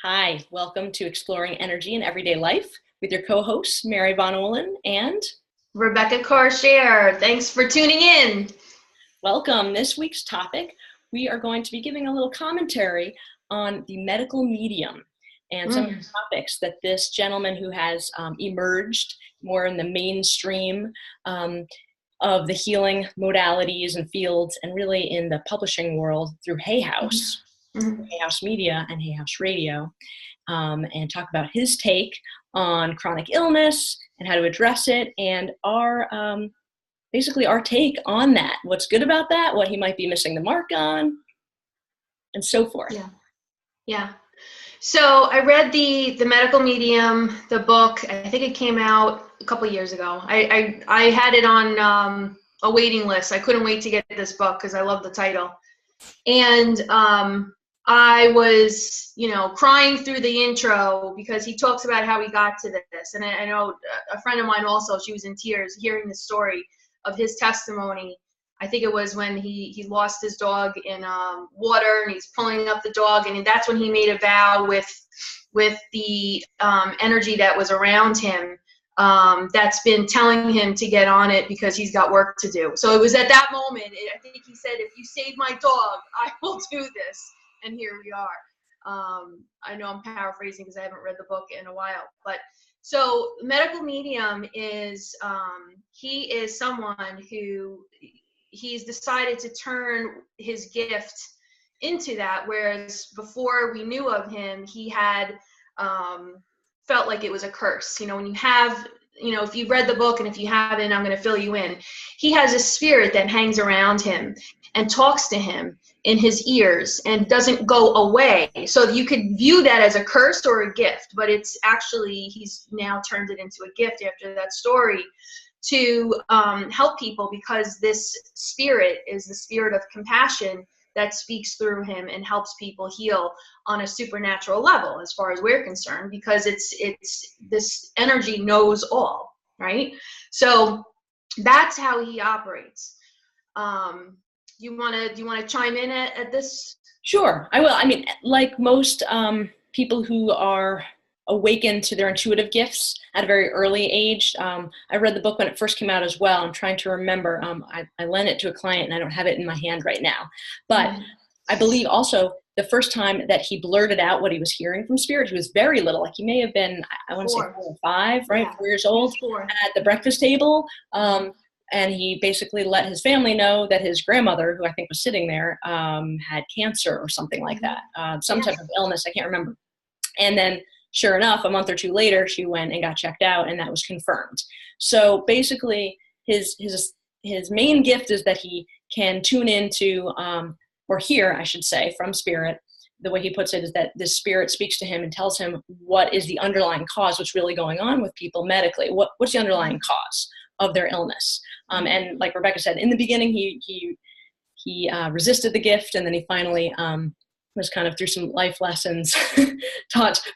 Hi, welcome to Exploring Energy in Everyday Life with your co-hosts, Mary Von Ohlen and Rebecca Karchere. Thanks for tuning in. welcome. This week's topic, we are going to be giving a little commentary on the medical medium and some of the topics that this gentleman who has emerged more in the mainstream of the healing modalities and fields and really in the publishing world through Hay House. Hay House Media and Hay House Radio, and talk about his take on chronic illness and how to address it, and our basically our take on that. What's good about that? What he might be missing the mark on, and so forth. Yeah. So I read the Medical Medium, the book. I think it came out a couple of years ago. I had it on a waiting list. I couldn't wait to get this book because I love the title, and I was, crying through the intro because he talks about how he got to this. And I know a friend of mine also, she was in tears hearing the story of his testimony. I think it was when he lost his dog in water and he's pulling up the dog. And that's when he made a vow with the energy that was around him that's been telling him to get on it because he's got work to do. So it was at that moment, I think he said, if you save my dog, I will do this. And here we are. I know I'm paraphrasing because I haven't read the book in a while. But so medical medium is, he is someone who he's decided to turn his gift into that. Whereas before we knew of him, he had felt like it was a curse. When you have, if you've read the book and if you haven't, I'm going to fill you in. He has a spirit that hangs around him and talks to him in his ears and doesn't go away. So you could view that as a curse or a gift, but it's actually, he's now turned it into a gift after that story to help people, because this spirit is the spirit of compassion that speaks through him and helps people heal on a supernatural level as far as we're concerned, because it's this energy knows all, right? So that's how he operates. Do you want to chime in at this? Sure, I will. I mean, like most people who are awakened to their intuitive gifts at a very early age. I read the book when it first came out as well. I'm trying to remember. I lent it to a client and I don't have it in my hand right now. But I believe also the first time that he blurted out what he was hearing from spirit, he was very little. Like he may have been, I want to say 4 or 5, right? Yeah. 4 years old at the breakfast table. And he basically let his family know that his grandmother, who I think was sitting there, had cancer or something like that. Some type of illness, I can't remember. And then sure enough, a month or 2 later, she went and got checked out, and that was confirmed. So basically, his main gift is that he can tune into, or hear, I should say, from spirit. The way he puts it is that this spirit speaks to him and tells him what is the underlying cause, what's really going on with people medically. What's the underlying cause of their illness? And like Rebecca said, in the beginning, he resisted the gift, and then he finally was kind of through some life lessons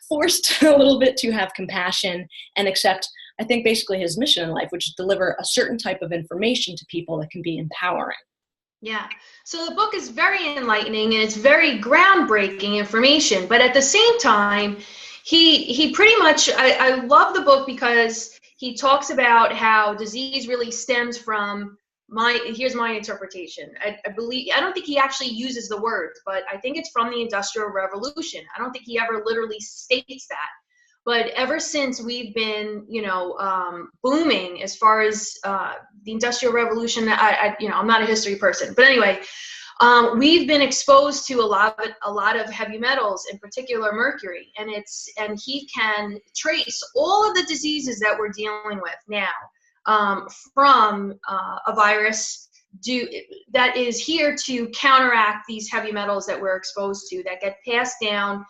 forced a little bit to have compassion and accept, I think, basically his mission in life, which is deliver a certain type of information to people that can be empowering. Yeah. So the book is very enlightening and it's very groundbreaking information. But at the same time, he pretty much, I love the book because he talks about how disease really stems from here's my interpretation. I don't think he actually uses the words, but I think it's from the Industrial Revolution. I don't think he ever literally states that. But ever since we've been, booming as far as the Industrial Revolution, I'm not a history person, but anyway, we've been exposed to a lot of heavy metals, in particular mercury, and he can trace all of the diseases that we're dealing with now from a virus that is here to counteract these heavy metals that we're exposed to that get passed down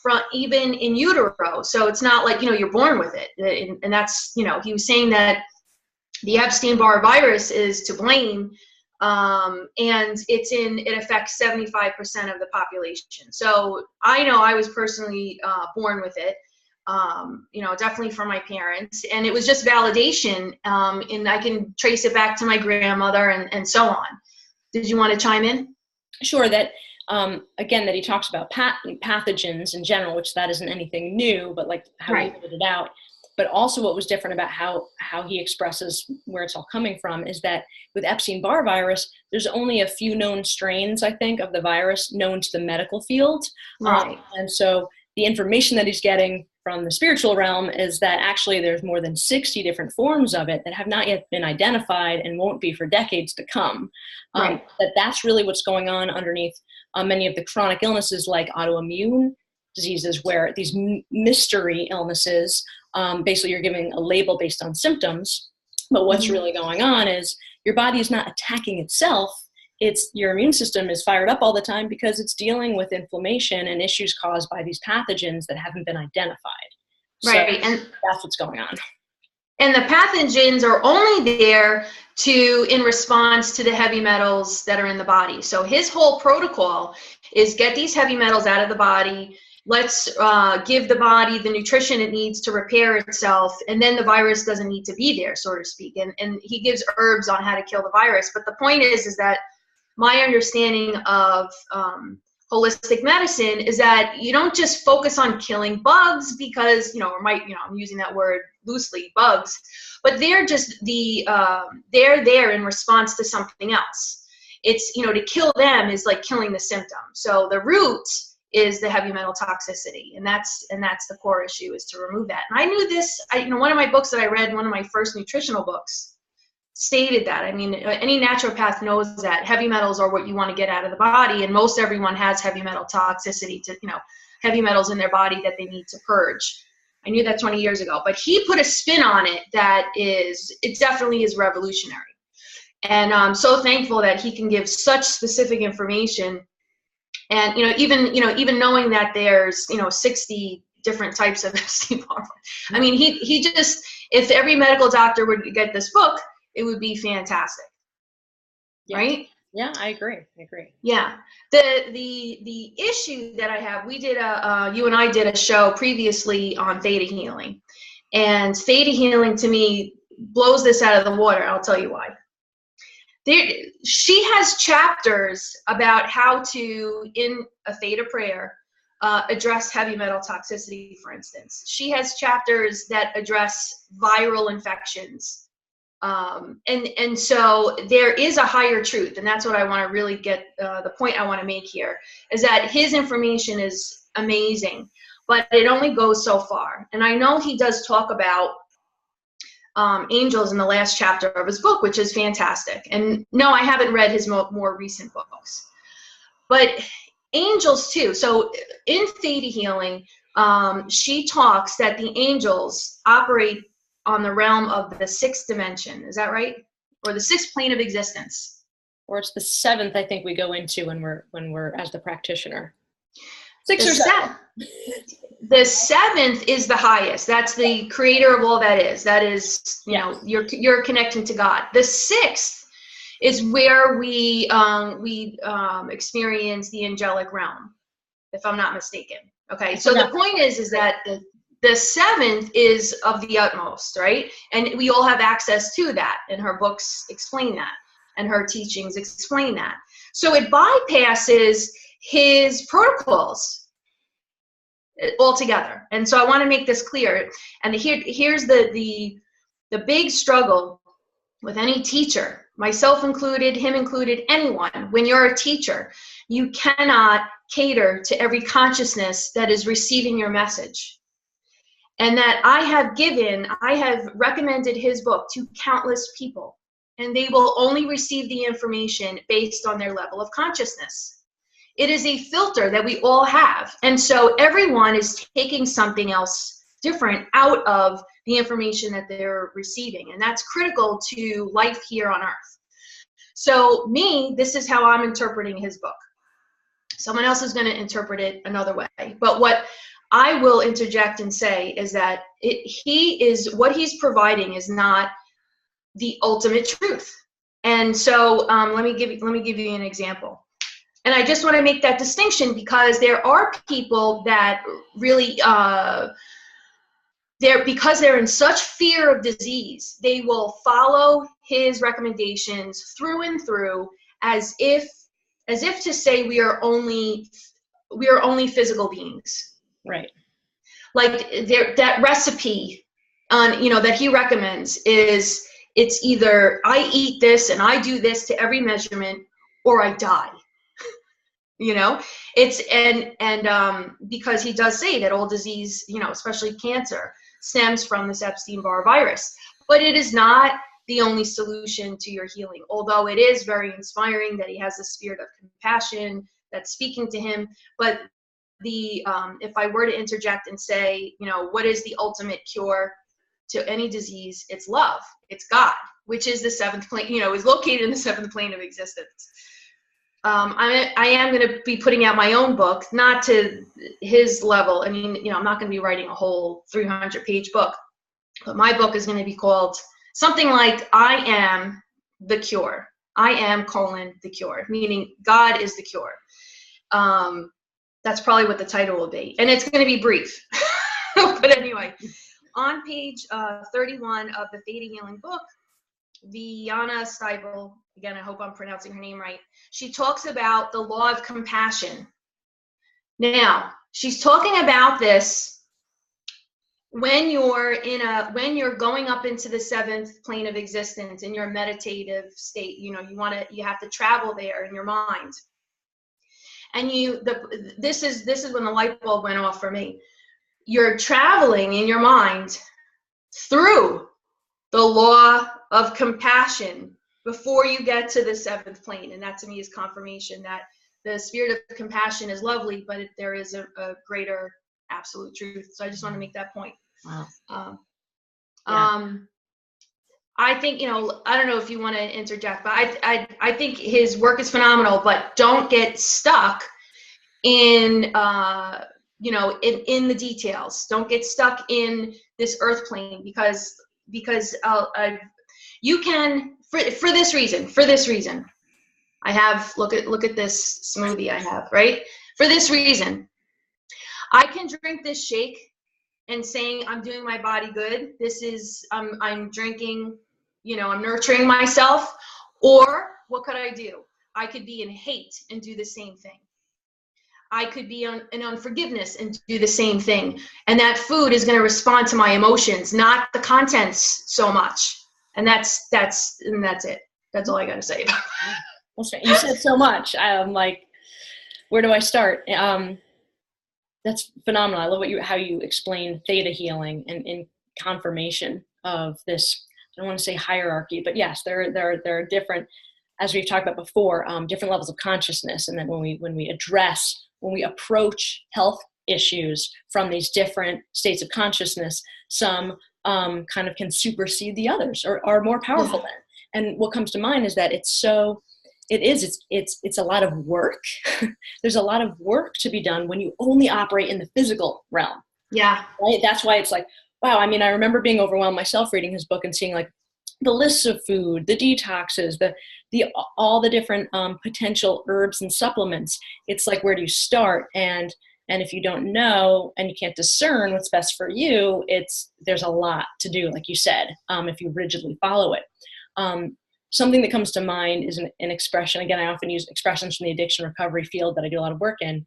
from even in utero. So it's not like, you're born with it. And that's, he was saying that the Epstein Barr virus is to blame, and it affects 75% of the population. So I know I was personally born with it. Definitely from my parents, and it was just validation, and I can trace it back to my grandmother and so on. Did you want to chime in? Sure. That again, that he talks about pathogens in general, which that isn't anything new, but like how he put it out. But also what was different about how he expresses where it's all coming from is that with Epstein Barr virus, there's only a few known strains, I think, of the virus known to the medical field. And so the information that he's getting from the spiritual realm is that actually there's more than 60 different forms of it that have not yet been identified and won't be for decades to come. That's really what's going on underneath many of the chronic illnesses like autoimmune diseases, where these mystery illnesses, basically you're giving a label based on symptoms, but what's really going on is your body is not attacking itself. It's your immune system is fired up all the time because it's dealing with inflammation and issues caused by these pathogens that haven't been identified. And that's what's going on. And the pathogens are only there in response to the heavy metals that are in the body. So his whole protocol is get these heavy metals out of the body. Let's give the body the nutrition it needs to repair itself, and then the virus doesn't need to be there, so to speak. And he gives herbs on how to kill the virus. But the point is that my understanding of holistic medicine is that you don't just focus on killing bugs because, I'm using that word loosely, bugs, but they're just they're there in response to something else. It's, to kill them is like killing the symptom. So the root is the heavy metal toxicity, and that's the core issue, is to remove that. And I knew this. One of my books that I read, one of my first nutritional books, stated that. I mean, any naturopath knows that heavy metals are what you want to get out of the body, and most everyone has heavy metal toxicity to, heavy metals in their body that they need to purge. I knew that 20 years ago, but he put a spin on it it definitely is revolutionary. And I'm so thankful that he can give such specific information. And, even knowing that there's, 60 different types of Epstein Barr. I mean, he just, if every medical doctor would get this book, it would be fantastic. Right? Yeah, I agree. Yeah. The issue that I have, we did you and I did a show previously on Theta Healing. And Theta Healing to me blows this out of the water. I'll tell you why. She has chapters about how to, in a Theta prayer, address heavy metal toxicity, for instance. She has chapters that address viral infections. And so there is a higher truth, and that's what I want to really get, the point I want to make here, is that his information is amazing, but it only goes so far. And I know he does talk about angels in the last chapter of his book, which is fantastic. And no, I haven't read his more recent books, but angels too. So in Theta Healing, she talks that the angels operate on the realm of the sixth dimension. Is that right? Or the sixth plane of existence? Or it's the seventh, I think we go into when we're as the practitioner. The seventh is the highest. That's the creator of all that is. That is, you're connecting to God. The sixth is where we experience the angelic realm, if I'm not mistaken. Okay, so the point is that the seventh is of the utmost, right? And we all have access to that, and her books explain that, and her teachings explain that. So it bypasses his protocols altogether. And so I want to make this clear. And here's the big struggle with any teacher, myself included, him included, anyone. When you're a teacher, you cannot cater to every consciousness that is receiving your message. And that I have recommended his book to countless people, and they will only receive the information based on their level of consciousness. It is a filter that we all have. And so everyone is taking something else different out of the information that they're receiving. And that's critical to life here on earth. So this is how I'm interpreting his book. Someone else is going to interpret it another way. But what I will interject and say is that what he's providing is not the ultimate truth. And so let me give you an example. And I just want to make that distinction because there are people that really, because they're in such fear of disease, they will follow his recommendations through and through as if as if to say we are only physical beings. Right. Like that recipe on, that he recommends is, it's either I eat this and I do this to every measurement, or I die. It's because he does say that all disease, especially cancer, stems from this Epstein Barr virus. But it is not the only solution to your healing, although it is very inspiring that he has a spirit of compassion that's speaking to him. But if I were to interject and say, what is the ultimate cure to any disease? It's love. It's God, which is the seventh plane, is located in the seventh plane of existence. I am going to be putting out my own book, not to his level. I mean, I'm not going to be writing a whole 300-page book, but my book is going to be called something like I Am the Cure. I am : the cure, meaning God is the cure. That's probably what the title will be. And it's going to be brief. But anyway, on page 31 of the Theta Healing book, Viana Steibel, again, I hope I'm pronouncing her name right, she talks about the law of compassion. Now, she's talking about this when you're going up into the seventh plane of existence in your meditative state. You have to travel there in your mind. And this is when the light bulb went off for me. You're traveling in your mind through the law of compassion before you get to the seventh plane. And that to me is confirmation that the spirit of compassion is lovely, but there is a greater absolute truth. So I just want to make that point. Wow. I think, I don't know if you want to interject, but I think his work is phenomenal, but don't get stuck in, in the details. Don't get stuck in this earth plane because you can, for this reason, I have, look at this smoothie I have, right? For this reason, I can drink this shake and saying I'm doing my body good. This is, I'm drinking, I'm nurturing myself. Or what could I do? I could be in hate and do the same thing. I could be in unforgiveness and do the same thing. And that food is going to respond to my emotions, not the contents so much. And that's it. That's all I got to say. You said so much. I'm like, where do I start? That's phenomenal. I love how you explain theta healing and in confirmation of this. I don't want to say hierarchy, but yes, there are different, as we've talked about before, different levels of consciousness. And then when we approach health issues from these different states of consciousness, some kind of can supersede the others or are more powerful than. And what comes to mind is that it's a lot of work. There's a lot of work to be done when you only operate in the physical realm. Yeah. Right? That's why it's like, wow. I mean, I remember being overwhelmed myself reading his book and seeing like the lists of food, the detoxes, all the different potential herbs and supplements. It's like, where do you start? And if you don't know and you can't discern what's best for you, there's a lot to do, like you said, if you rigidly follow it. Something that comes to mind is an expression. Again, I often use expressions from the addiction recovery field that I do a lot of work in.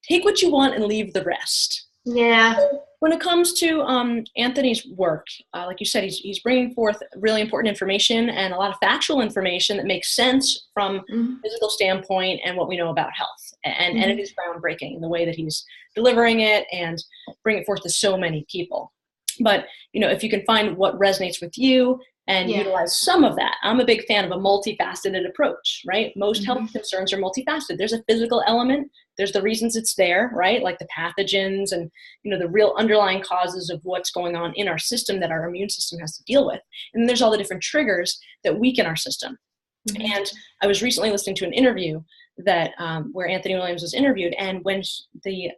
Take what you want and leave the rest. Yeah. When it comes to Anthony's work, like you said, he's bringing forth really important information and a lot of factual information that makes sense from a physical standpoint and what we know about health. And it is groundbreaking in the way that he's delivering it and bringing it forth to so many people. But, if you can find what resonates with you and utilize some of that. I'm a big fan of a multifaceted approach, right? Most health concerns are multifaceted. There's a physical element. There's the reasons it's there, right? Like the pathogens and, the real underlying causes of what's going on in our system that our immune system has to deal with. And then there's all the different triggers that weaken our system. And I was recently listening to an interview that where Anthony Williams was interviewed. And when the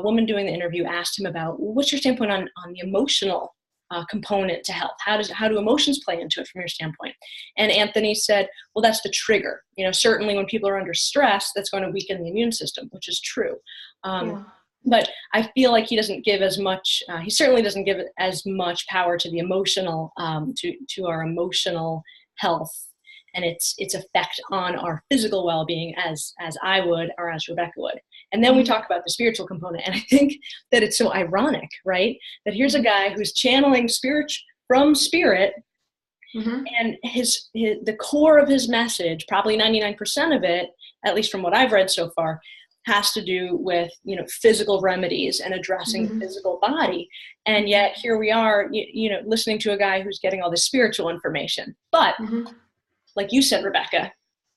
woman doing the interview asked him about, what's your standpoint on the emotional component to health? How do emotions play into it from your standpoint? And Anthony said, well, that's the trigger. Certainly when people are under stress, that's going to weaken the immune system, which is true. But I feel like he doesn't give as much, he certainly doesn't give as much power to the emotional, to our emotional health and its effect on our physical well-being as I would, or as Rebecca would. And then we talk about the spiritual component. And I think that it's so ironic, right? That here's a guy who's channeling from spirit, and the core of his message, probably 99% of it, at least from what I've read so far, has to do with, physical remedies and addressing the physical body. And yet here we are, listening to a guy who's getting all this spiritual information. But like you said, Rebecca,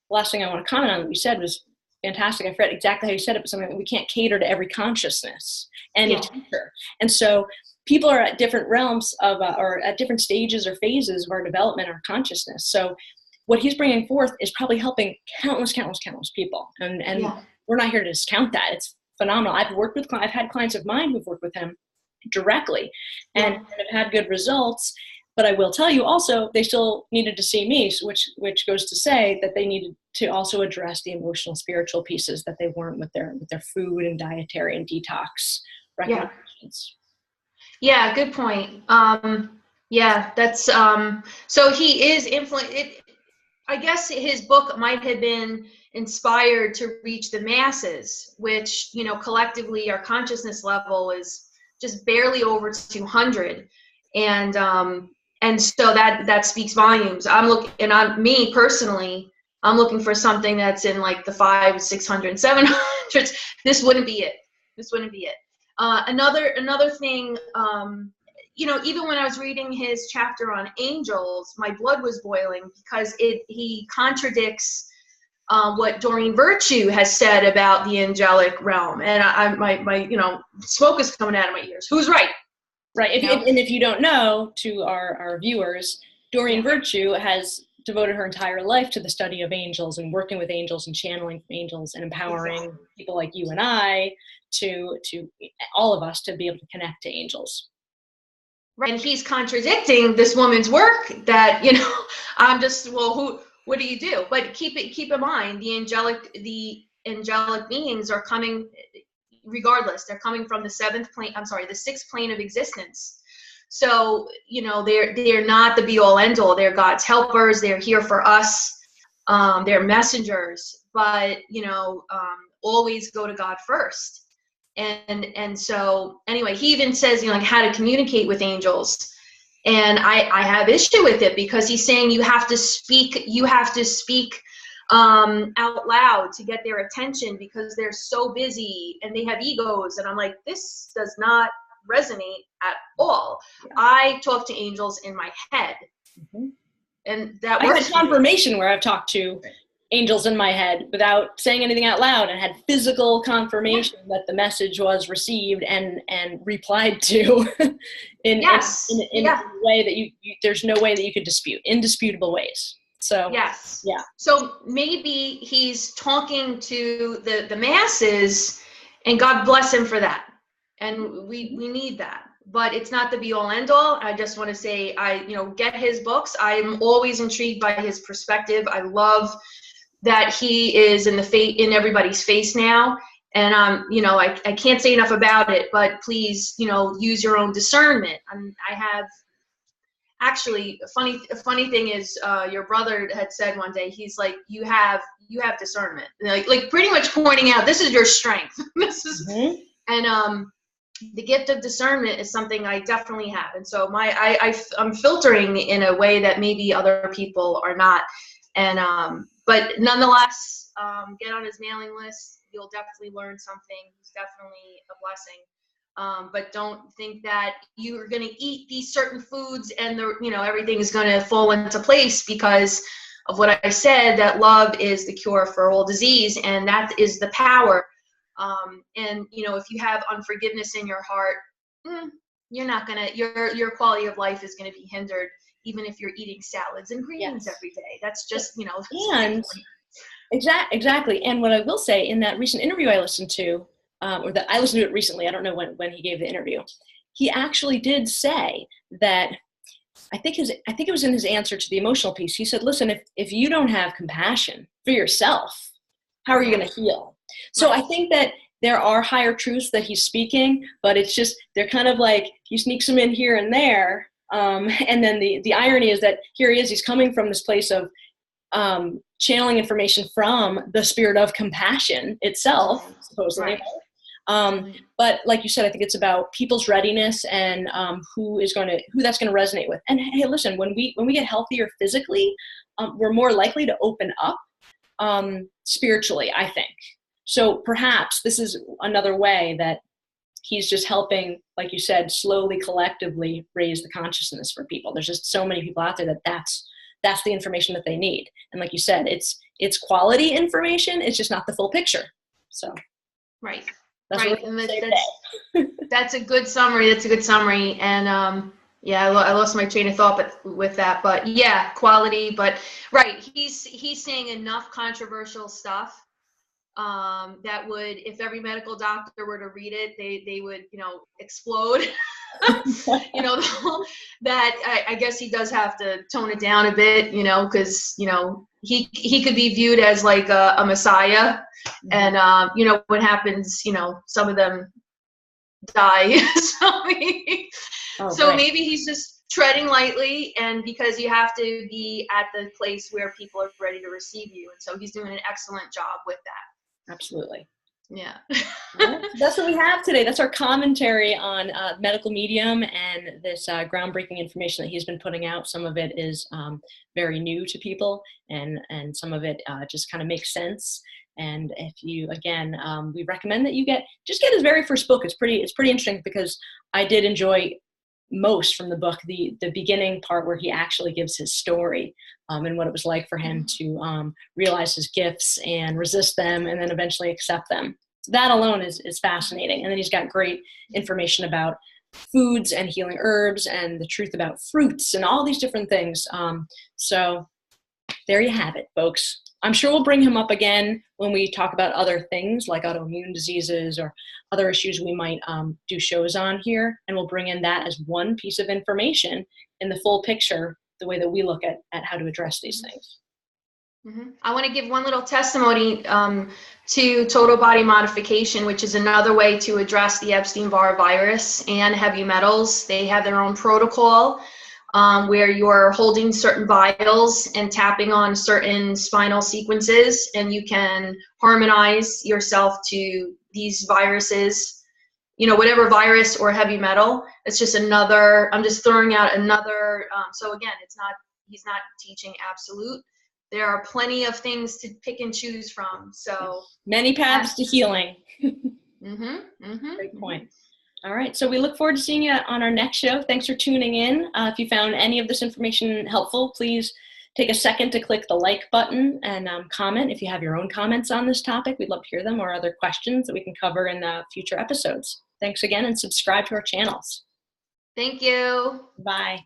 the last thing I want to comment on that you said was fantastic. I forget exactly how you said it, but something that we can't cater to every consciousness and teacher. And so people are at different realms of, or at different stages or phases of our development, our consciousness. So what he's bringing forth is probably helping countless people. And we're not here to discount that. It's phenomenal. I've had clients of mine who've worked with him directly and have had good results. But I will tell you also, they still needed to see me, which goes to say that they needed to also address the emotional, spiritual pieces that they weren't with their food and dietary and detox recommendations. Yeah, good point. That's so he is I guess his book might have been inspired to reach the masses, which, collectively our consciousness level is just barely over 200. And so that speaks volumes. Me personally, I'm looking for something that's in like the 500, 600, 700s. This wouldn't be it. Another thing, even when I was reading his chapter on angels, my blood was boiling because he contradicts what Doreen Virtue has said about the angelic realm, and my smoke is coming out of my ears. Who's right? Right. If you don't know, to our viewers, Doreen Virtue has devoted her entire life to the study of angels and working with angels and channeling angels and empowering people like you and I to all of us to be able to connect to angels. Right. And he's contradicting this woman's work that, I'm just, what do you do? But keep in mind, the angelic beings are coming regardless. They're coming from the sixth plane of existence. So, they're not the be all end all. They're God's helpers. They're here for us. They're messengers, but, always go to God first. And so anyway, he even says, how to communicate with angels. And I have issue with it because he's saying you have to speak out loud to get their attention because they're so busy and they have egos. And I'm like, this does not resonate at all. I talk to angels in my head. And that works. I had confirmation where I've talked to angels in my head without saying anything out loud and had physical confirmation that the message was received and replied to in a way that there's no way that you could dispute, indisputable ways. So so maybe he's talking to the masses, and God bless him for that, and we need that. But it's not the be all end all. I just want to say, get his books. I'm always intrigued by his perspective. I love that he is in everybody's face now. And, I can't say enough about it, but please, use your own discernment. I have actually, a funny thing is, your brother had said one day, he's like, you have discernment, like pretty much pointing out, this is your strength. And, the gift of discernment is something I definitely have. And so I'm filtering in a way that maybe other people are not. And, but nonetheless, get on his mailing list. You'll definitely learn something. It's definitely a blessing. But don't think that you're going to eat these certain foods and everything is going to fall into place because of what I said, that love is the cure for all disease. And that is the power. And if you have unforgiveness in your heart, you're not going to, your quality of life is going to be hindered. Even if you're eating salads and greens every day, that's just, And exactly. And what I will say, in that recent interview I listened to, or that I listened to it recently, I don't know when he gave the interview, he actually did say that, I think it was in his answer to the emotional piece. He said, listen, if you don't have compassion for yourself, how are you going to heal? So I think that there are higher truths that he's speaking, but it's just, they're kind of like, he sneaks them in here and there. And then the irony is that here he is, he's coming from this place of channeling information from the spirit of compassion itself, supposedly. Right. But like you said, I think it's about people's readiness and who that's going to resonate with. And hey, listen, when we get healthier physically, we're more likely to open up spiritually, I think. So perhaps this is another way that he's just helping, like you said, slowly, collectively raise the consciousness for people. There's just so many people out there that's the information that they need. And like you said, it's quality information. It's just not the full picture. So right. That's right. And that's a good summary. That's a good summary. And yeah, I lost my train of thought with that. But yeah, quality. But right, he's saying enough controversial stuff that would, if every medical doctor were to read it, they would, explode. That I guess he does have to tone it down a bit, because he could be viewed as like a messiah, and what happens, some of them die. So maybe he's just treading lightly, and because you have to be at the place where people are ready to receive you, and so he's doing an excellent job with that. Absolutely. Yeah. Well, that's what we have today. That's our commentary on medical medium and this groundbreaking information that he's been putting out. Some of it is very new to people, and some of it just kind of makes sense. And if you, again, we recommend that you get his very first book. It's pretty interesting, because I did enjoy most from the book the beginning part where he actually gives his story and what it was like for him to realize his gifts and resist them and then eventually accept them. So that alone is fascinating. And then he's got great information about foods and healing herbs and the truth about fruits and all these different things. So there you have it, folks. I'm sure we'll bring him up again when we talk about other things like autoimmune diseases or other issues we might do shows on here. And we'll bring in that as one piece of information in the full picture, the way that we look at how to address these things. Mm-hmm. I want to give one little testimony to total body modification, which is another way to address the Epstein Barr virus and heavy metals. They have their own protocol where you're holding certain vials and tapping on certain spinal sequences, and you can harmonize yourself to these viruses, whatever virus or heavy metal. It's just another, I'm just throwing out another, so again, he's not teaching absolute. There are plenty of things to pick and choose from. So many paths to healing. Mm-hmm. Great point. All right. So we look forward to seeing you on our next show. Thanks for tuning in. If you found any of this information helpful, please take a second to click the like button and comment. If you have your own comments on this topic, we'd love to hear them, or other questions that we can cover in future episodes. Thanks again, and subscribe to our channels. Thank you. Bye.